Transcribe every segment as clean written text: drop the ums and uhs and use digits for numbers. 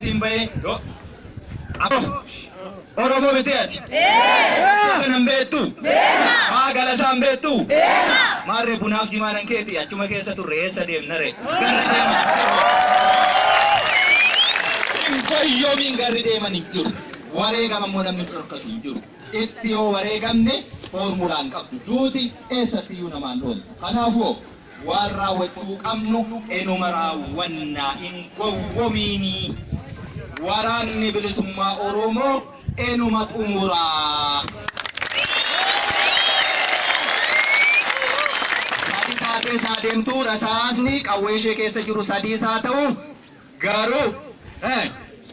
Simbae Oromo bitiati kanam betu magala sam betu marre bunaaf jimanan keeti achuma keessa turre eessa deemnare Yomin garri deeman hin jiru wareegama immoo namni dhorkatu hin jiru itti yoo wareegamne formulaan qabdu duuti eessatti iyyuu namaan oolu kanaafuu waan raawwachuu qabnu enuma raawwannaa hin gowwomiinii waraanni bilisummaa Oromoo enuma xumuraa sadii taatee isaa deemtuu rasaasni qawwee ishee keessa jiru sadii isaa ta'u garuu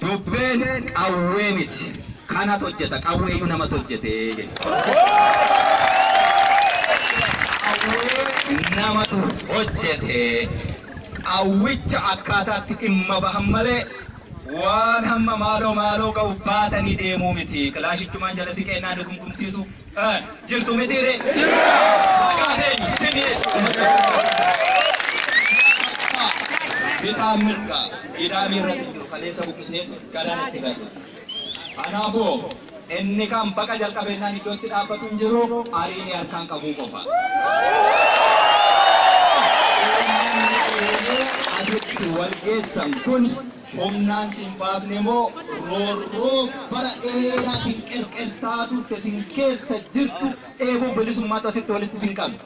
dubbeen qawwee miti kanatu hojjeta qawweeyyuu namatu hojjete qawwee namatu hojjete qawwicha akkaataatti dhimma bahan malee waan hamma maaloo ga'u baatanii deemuu miti kilaashichumaan jala si kennaa ni kumkumsiisu jirtu mitiire bitaan mirga idaan irratti jiru kaleessa buqqisnee galaanatti gadu kanaafuu inni kan baqa jalqabeenyaan iddootti dhaabbatu hin jiru ariini harkaan qabuu qofa asitti wal geessan kun humnaan sin baafne moo roorroo bara dheeraatiin qerqersaa turte sin keessa jirtu eeboo bilisummaatu asitti walitti sin qabne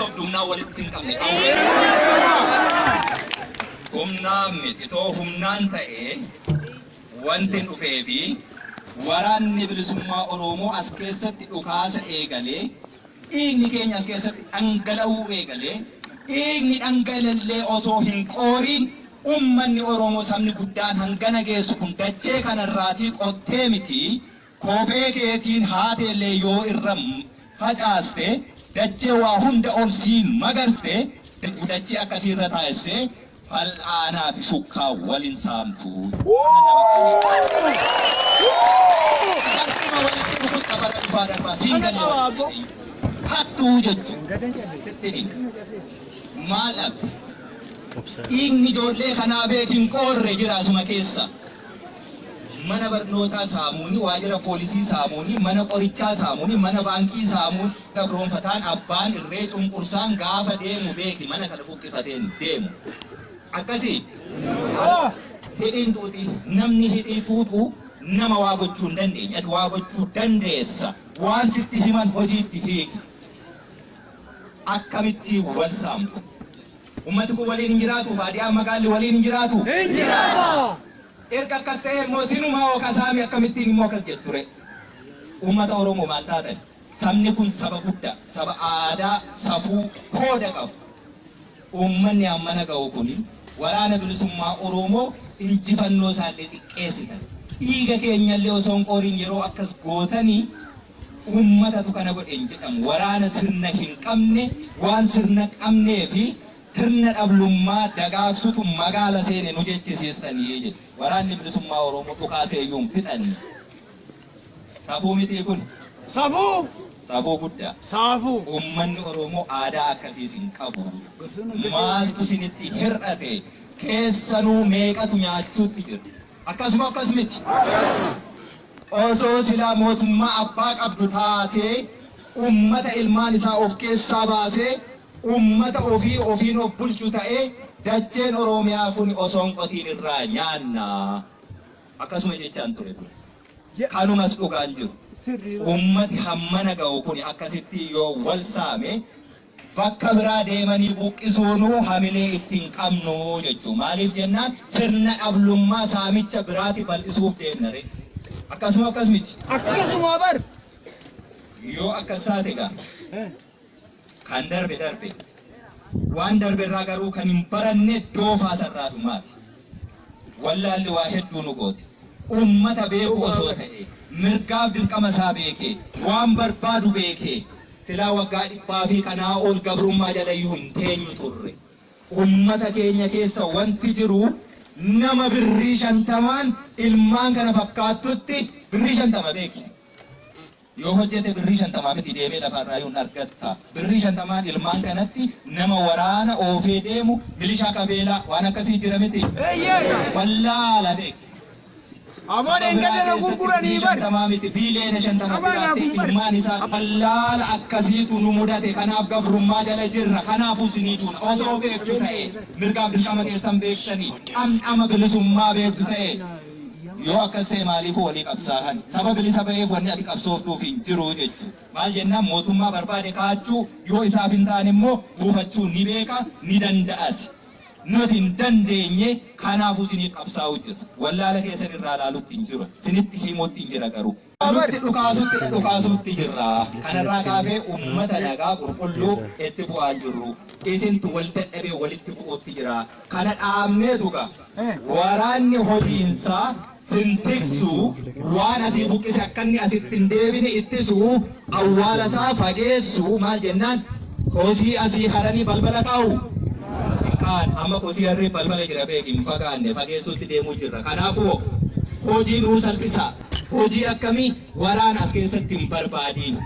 sobdumnaa walitti sin qabne humnaan miti too humnaan ta'ee wanti dhufee fi waraanni bilisummaa Oromoo as keessatti dhukaasa eegalee dhiigni keenya as keessatti dhangala'uu eegalee dhiigni dhangala'ee osoo hin qooriin ummanni Oromoo sabni guddaan hangana geessu kun dachee kanarraatii qottee miti kophee keetiin haateellee yoo irra facaaste dachee waa hunda obsiin magarste dachee akkasiirra taa'essee fal'aanaa fi shukkaa waliin saamtu. Harkuma walitti dhufuus qabata dhufaa darbaa siin galee hattuu jechuun maal dhabde dhiigni ijoollee kanaa beekin qoorre jira asuma keessa mana barnootaa saamuuni waajjira poolisii saamuuni mana qorichaa saamuuni mana baankii saamuun gabroonfataan abbaan irree cunqursaan gaafa deemu beeki mana kana buqqifateen deemu akkasii hidhiin tuuti namni hidhii tuutu nama waa gochuu hin dandeenye ati waa gochuu dandeessa waan sitti himan hojiitti hiiki akkamitti wal saamtu ummati kun waliin hin jiraatu baadiyyaa magaalli waliin hin jiraatu erga akkas ta'e immoo sinumaa okasaami akkamittiin immoo akkas jetture ummata Oromoo maal taatan sabni kun saba guddaa saba aadaa safuu hooda qabu ummanni ammana ga'u kuni waraana bilisummaa Oromoo injifannoo isaallee xiqqeessitan dhiiga keenyallee osoo hin qooriin yeroo akkas gootanii ummatatu kana godhe hin jedhamu waraana sirna hin qabne waan sirna qabnee fi sirna dhablummaa dagaagsutu magaala seene nu jechisiisanii jedhu waraanni bilisummaa Oromoo dhukaasee iyyuu hin fixanne safuu miti kun safuu guddaa safuu ummanni Oromoo aadaa akkasiis hin qabu maaltu isinitti hir'ate keessanuu meeqatu nyaachuutti jira akkasuma akkas miti osoo silaa mootummaa abbaa qabdu taatee ummata ilmaan isaa of keessaa baasee ummata ofiin of bulchu ta'ee dacheen Oromiyaa kun osoo hin qotiin irraa nyaanna akkasuma jechaan ture kanumas dhugaan jiru ummati hammana ga'u kun akkasitti yoo wal saame bakka biraa deemanii buqqisuunuu hamilee ittiin qabnu jechuu maaliif jennaan sirna dhablummaa saamicha biraati bal'isuuf deemnare akkasuma akkas miti akkasuma bar yoo akkas taate gaa kan darbe waan darbe irraa garuu kan hin baranne doofaa sarraatu maati wallaalli waa hedduu nu goote ummata beeku osoo ta'e mirgaaf dirqama isaa beekee waan barbaadu beekee silaa waggaa 100 fi kanaa ol gabrummaa jalayyuu hin teenyu turre ummata keenya keessa wanti jiru nama birrii 50 ilmaan kana fakkaattutti birrii 50 beeki yoo hojjete birrii 50 miti deemee lafarraa yoo argatta. Birrii 50 ilmaan kanatti nama waraana oofee deemu milishaa qabeelaa waan akkasii jira miti. Wallaala beek. Amoon engedera gurguranii bar. Miti biileen 50 biraatti ilmaan isaa wallaala akkasiitu nu mudate kanaaf gabrummaa jala jirra kanaafuu siniituun osoo beektu ta'e mirgaaf dirqama keessan beektanii dhamdhama bilisummaa beektu ta'e yoo akkasii maaliif walii qabsaahan saba bilisa ba'eef wanni ati qabsooftuuf hin jiru jechuudha. Maal jennaan mootummaa barbaade kaachuu yoo isaaf hin taane immoo buufachuu ni beeka ni danda'as. Nuti hin dandeenye kanaafuu sinii qabsaa'u jira. Wallaala keessan irraa ilaalutti hin jiru. Sinitti himuutti hin jira garuu. Nutti dhukaasutti jirra. Kanarraa kaafee uummata nagaa qulqulluu itti bu'aa jirru. Isintu wal dadhabee walitti bu'uutti jira. Kana dhaabneetu gaa. Waraanni hojiinsaa sintiksu waan asii buqqise akka inni asitti hin deebine ittisu awwaala isaa fageessu maal jennaan kosii asii haranii balbala kaa'u. Kan amma kosii harree balbala jira beekin fagaanne fageessuutti deemuu jirra. Kanaafuu hojii nuu salphisa. Hojii akkamii waraan as keessatti hin barbaadiin.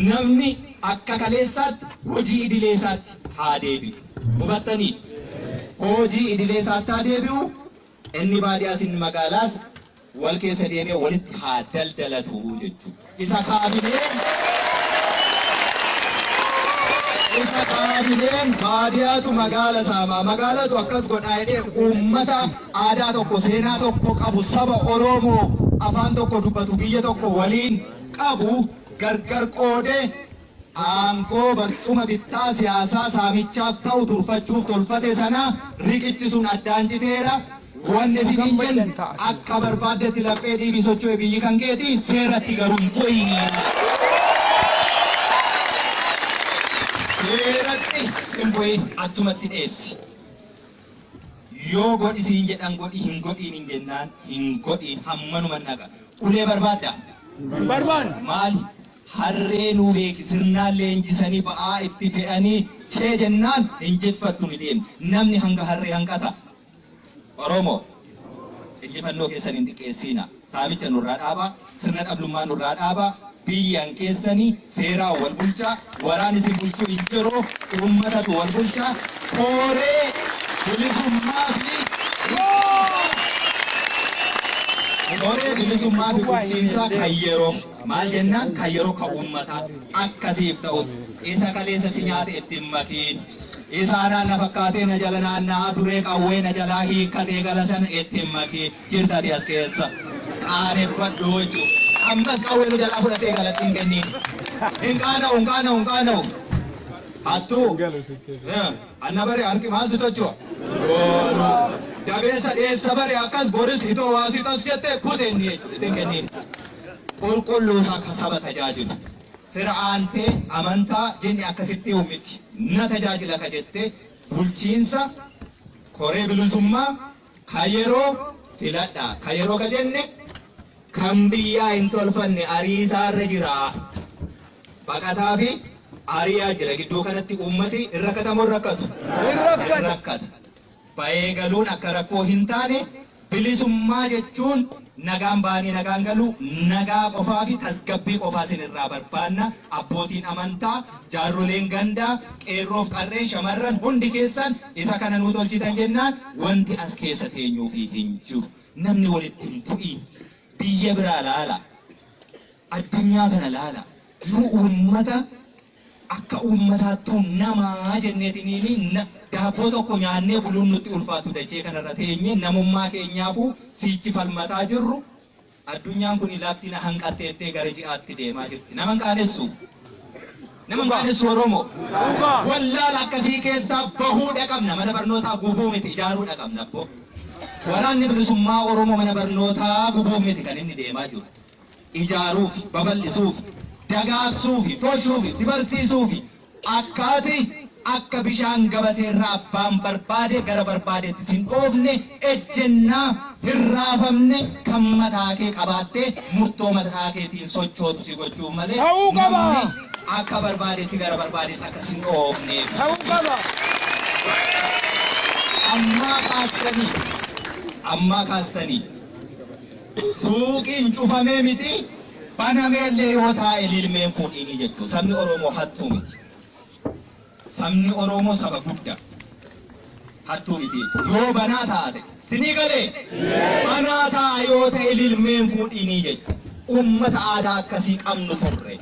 Namni akka kaleessaatti hojii idileessaatti haa deebi'u. Hubattanii hojii idileessaatti haa deebi'u. Inni baadiyyaas inni magaalaas wal keessa deemee walitti haa daldalatu jechuudha. Isa kaabileen baadiyyaatu magaala saamaa magaalatu akkas godhaa jedhee uummata aadaa tokko seenaa tokko qabu saba Oromoo afaan tokko dubbatu biyya tokko waliin qabu gargar qoodee aangoo barcuma bittaa siyaasaa saamichaaf ta'u turfachuuf tolfate sana riqichisuun addaan citeera. Wanni isin jennu akka barbaaddetti laphee dhiibii socho'e biyyi kan keeti seeratti garuu hin bu'ini. Seeratti hin bu'in achumatti dheessi. Yoo godhi siin jedhan godhi hin godhiin hin jennaan hin godhiin hammanuma naqa. Ulee barbaadda? Barbaadu. Maali? Harree nuu beeki sirnaan leenjisanii ba'aa itti fe'anii chee jennaan hin jeffattu ni deemti. Namni hanga harree hanqata. Oromoo injifannoo keessan hin xiqqeessina. Saamicha nurraa dhaabaa, sirna dhablummaa nurraa dhaabaa, biyyan keessanii seeraa wal bulchaa, waraan isin bulchuu hin jiru, uummatatu wal bulchaa, kooree bilisummaa fi bulchiinsaa kan yeroo maal jennaan kan yeroo kan uummataa akkasiif ta'u isa kaleessa si nyaate ittiin makiin. Isaanaan na fakkaatee na jala naanna'aa turee qawwee na jalaa hiikkatee gala sana ittiin makee jirtati as keessa qaaneffadhu jechuudha. Ammas qawwee nu jalaa fudhatee galatti hin kenniin. Hin qaana'u. Hattuu anna bare harki maal si tochua? Dabeessa dheessa bare akkas boris itoo waasii tas jettee kuteen jechuudha ittiin kenniin. Qulqulluusaa akka saba tajaajilu. Fir'aantee amantaa jenni akkasitti uumiti. Na tajaajila ka jette bulchiinsa koree bilisummaa kan yeroo filadha. Kan yeroo ka jenne kan biyyaa hin tolfanne ariisaarra jira. Baqataa fi ariyaa jira. Gidduu kanatti uummati hin rakkatamoo hin rakkatu? Hin rakkata. Ba'ee galuun akka rakkoo hin taane bilisummaa jechuun nagaan baanii nagaan galuu nagaa qofaa fi tasgabbii qofaa isinirraa barbaanna. Abbootiin amantaa jaarroleen gandaa qeerroof qarreen shamarran hundi keessan isa kana nuu tolchitan jennaan wanti as keessa teenyuu fi hin jiru. Namni walitti hin bu'iin biyya biraa laala. Addunyaa kana laala. Yoo uummata akka uummataattuu namaa jenneetiniin daabboo tokko nyaannee buluun nutti ulfaatu dachee kanarra teenye namummaa keenyaafuu siichi falmataa jirru addunyaan kun ilaafti na hanqatteettee gara ji'aatti deemaa jirti. Nama hin qaanessu Oromoo. Wallaala akkasii keessaa bahuudha qabna. Mana barnootaa gubuu miti ijaaruudha qabna. Waraanni bilisummaa Oromoo mana barnootaa gubuu miti kan inni deemaa jiru. Ijaaruuf, babal'isuuf, dagaagsuuf, tolchuuf, si barsiisuuf akkaati akka bishaan gabateerraa abbaan barbaade gara barbaadeetti sin oofne ejjennaa hirraafamne kan mataa kee qabaattee murtoo mataa keetiin sochootu si gochuu malee ta'uu qaba. Akka barbaadeetti gara barbaadeetti akka sin oofne ta'uu qaba. Ammaa kaastanii suuqiin cufamee miti banameellee yoo taa'e ililmeen fuudhiini jechuudha. Sabni Oromoo hattuu miti. Sabni Oromoo saba guddaa hattuu miti jechuudha. Yoo banaa taate sinii galee banaa ta'a yoo ta'e ililmeen fuudhiini jechuudha. Uummata aadaa akkasii qabnu turre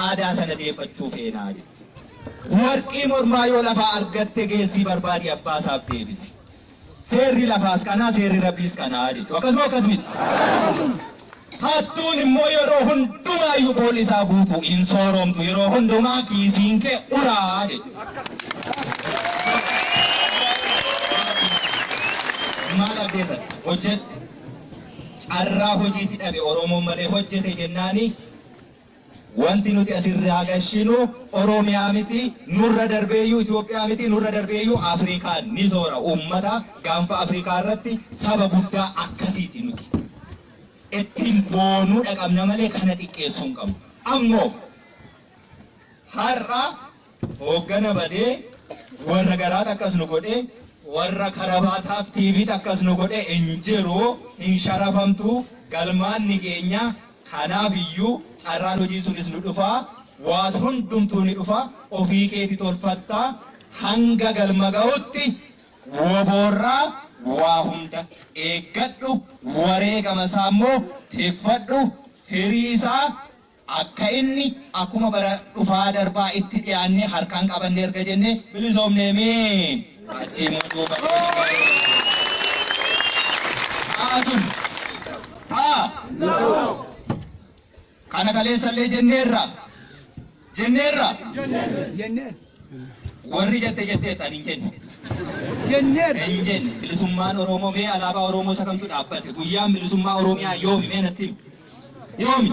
aadaa sana deeffachuu feenaa jechuudha. Warqii mormaa yoo lafaa argatte geessii barbaadi abbaasaaf deebisi. Seerri lafaas kanaa seerri rabbiis kanaa jechuudha. Akkasuma akkasumatti. Hattuun immoo yeroo hundumaa iyyuu boolli isaa guutuu hin sooromtu yeroo hundumaa kiisiin kee uraa jechuudha. Maal abdeessan hojjet carraa hojiitti dhabe Oromoon malee hojjete jennaani wanti nuti asirraa gashinu Oromiyaa miti nurra darbeeyyuu Itoophiyaa miti nurra darbeeyyuu Afrikaan ni soora uummata gaanfa Afrikaa irratti saba guddaa akkasiiti nuti. Ittiin boonuu dhaqabna malee kana xiqqeessuu hin qabnu. Ammoo har'a hooggana badee warra garaat akkas nu godhee warra karabaataaf tiiviit akkas nu godhee hin jiru hin sharafamtu galmaan ni keenya. Kanaaf iyyuu carraan hojii sunis nu dhufaa waan hundumtuu ni dhufaa ofii keeti tolfattaa hanga galma ga'utti woboorraa waa hunda eeggadhu wareegama isaa immoo teeffadhu firii isaa akka inni akkuma bara dhufaa darbaa itti dhiyaannee harkaan qabanne erga jennee bilisoomneemee achii mootuu badee taatun taa kana kaleessallee jenneerra warri jettee taniin jennu hin jenne bilisummaan Oromoo mee alaabaa Oromoo isa kamtu dhaabbate guyyaan bilisummaa Oromiyaa yoomi mee natti yoomi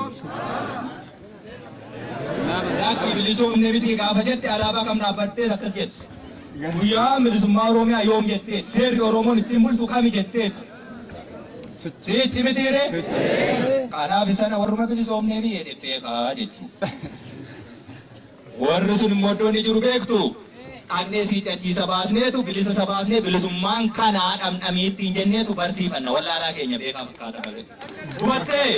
lakki bilisoomne miti gaafa jette alaabaa kam dhaabbattee akkas jette guyyaan bilisummaa Oromiyaa yoom jettee seerri Oromoon ittiin bultu kami jettee sitti mitiire kanaaf sana warruma bilisoomnee ni jedhee jechuudha. Warri sun immoo iddoo ni jiru beektu dhaqnee sii cachiisa baasneetu bilisa isa baasnee bilisummaan kanaa dhamdhamiitti hin jenneetu barsiifanna wallaalaa keenya beekaa fakkaata malee. Hubattee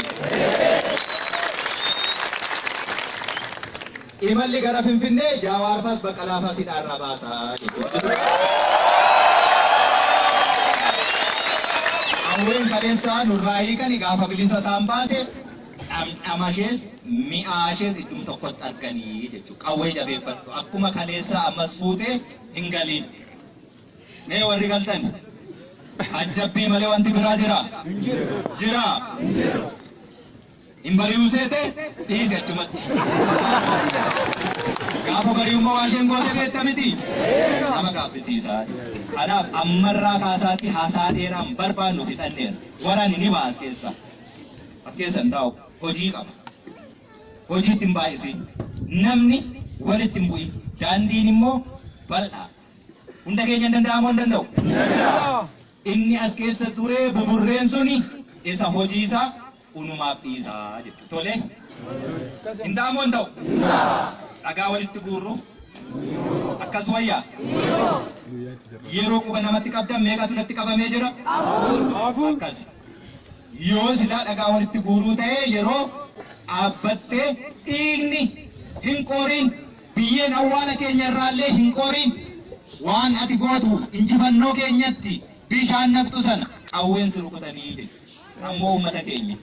imalli gara Finfinnee Jaawaarfaas Baqqalaafaas hidhaarraa baasaa jechuudha. Awween kaleessaa nurraa hiikani gaafa bilisa isaan baate dhamdhamashees mi'aashees iddum tokkotti arganii jechuudha. Qawwee jabeeffadhu akkuma kaleessaa ammas fuutee hin galiin. Mee warri galtan ajjabbii malee wanti biraa jira? Jira. Hin bari'uu seete dhiise achumatti. Gaafa bari'ummaa waa isheen goote beekta miti? Nama gaabbisiisaa. Kanaaf ammarraa kaasaatti haasaa dheeraan barbaannu fixanneera. Waraanni ni ba'a as keessa. As keessa hin taa'u hojii qaba. Hojiitti hin baay'isin. Namni walitti hin bu'in. Daandiin immoo bal'aa. Hunda keenya hin danda'amu hin danda'u. Inni as keessa ture buburreen suni isa hojii isaa unumaaf dhiisaa jechuudha. Tolee? Hin ta'amu hin ta'u. Dhagaa walitti guurru. Akkas wayyaa. Yeroo quba namatti qabdan meeqatu natti qabamee jira? Akkas. Yoo silaa dhagaa walitti guuruu ta'ee yeroo dhaabbattee dhiigni hin qooriin biyyeen awwaala keenya irraallee hin qooriin waan ati gootu injifannoo keenyatti bishaan naqxu sana qawween si rukutanii jechuudha. Ammoo uummata keenya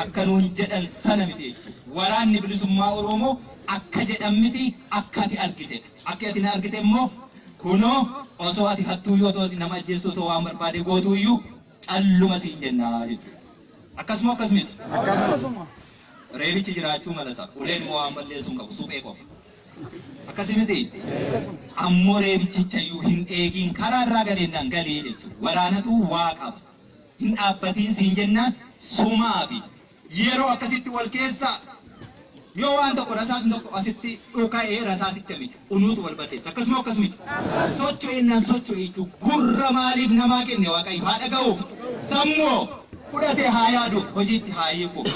akka nuun jedhan sana miti jechuudha. Waraanni bilisummaa Oromoo akka jedhan miti akka ati argite. Akka ati na argite immoo kunoo osoo ati hattuu yoo ta'u nama ajjeestu otoo waan barbaade gootu iyyuu calluma siin jennaa jechuudha. Akkasuma akkasumiti. Reebichi jiraachuu malata. Uleen immoo waan balleessuu hin qabu suphee qofa. Akkasumiti. Ammoo reebichicha iyyuu hin eegiin karaa irraa galeennaan galee jechuudha. Waraanatu waa qaba. Hin dhaabbatiin siin jennaan sumaa fi yeroo akkasitti wal keessa yoo waan tokko rasaasni tokko asitti dhuka'ee rasaasicha miti unuutu wal bateessa akkasuma akkasumiti socho'inaan socho'ee gurra maaliif namaa kenne waaqayyo haa dhaga'uuf sammuu fudhatee haa yaaduuf hojiitti haa hiikuuf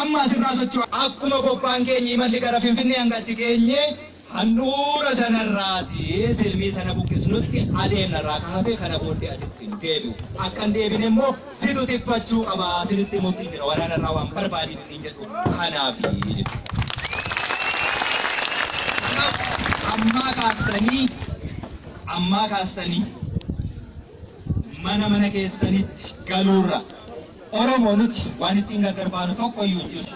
amma asirraa socho'a akkuma bobbaan keenya imalli gara Finfinnee hanga achi geenyee Handhuura sanarraati silmii sana buqqisnutti adeemnarraa kaafee kana booddee asitti hin deebi'u. Akka hin deebine immoo situ tiffachuu qaba sinitti murtii jira waraanarraa waan barbaadin hin jedhu kanaafi jedhu. Ammaa kaastanii mana keessanitti galuurra Oromoo nuti waan ittiin gargar baanu tokko iyyuu hin jiru.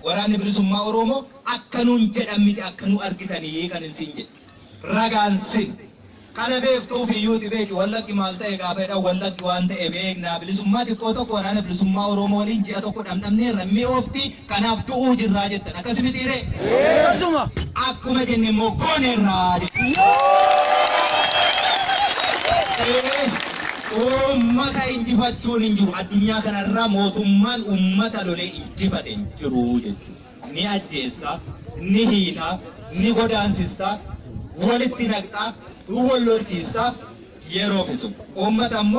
Waraanni bilisummaa Oromoo akka nuun jedhan miti akka nu argitanii kan isin jedhe. Ragaan sin kana beektuuf iyyuuti beeki wallaggi maal ta'e gaafa jedhan wallaggi waan ta'e beeknaa bilisummaa xiqqoo tokko waraana bilisummaa Oromoo waliin ji'a tokko dhamdhamnee rammii oofti kanaaf du'uu jirraa jettan akkasi mitiiree. Akkuma jenne immoo gooneerraa Ummata injifachuun hin jiru. Addunyaa kanarraa mootummaan ummata lolee injifate hin jiru jechuudha. Ni ajjeesta, ni hiita, ni godaansista, walitti naqxa, wal lolchiista yeroo fisu. Ummata immoo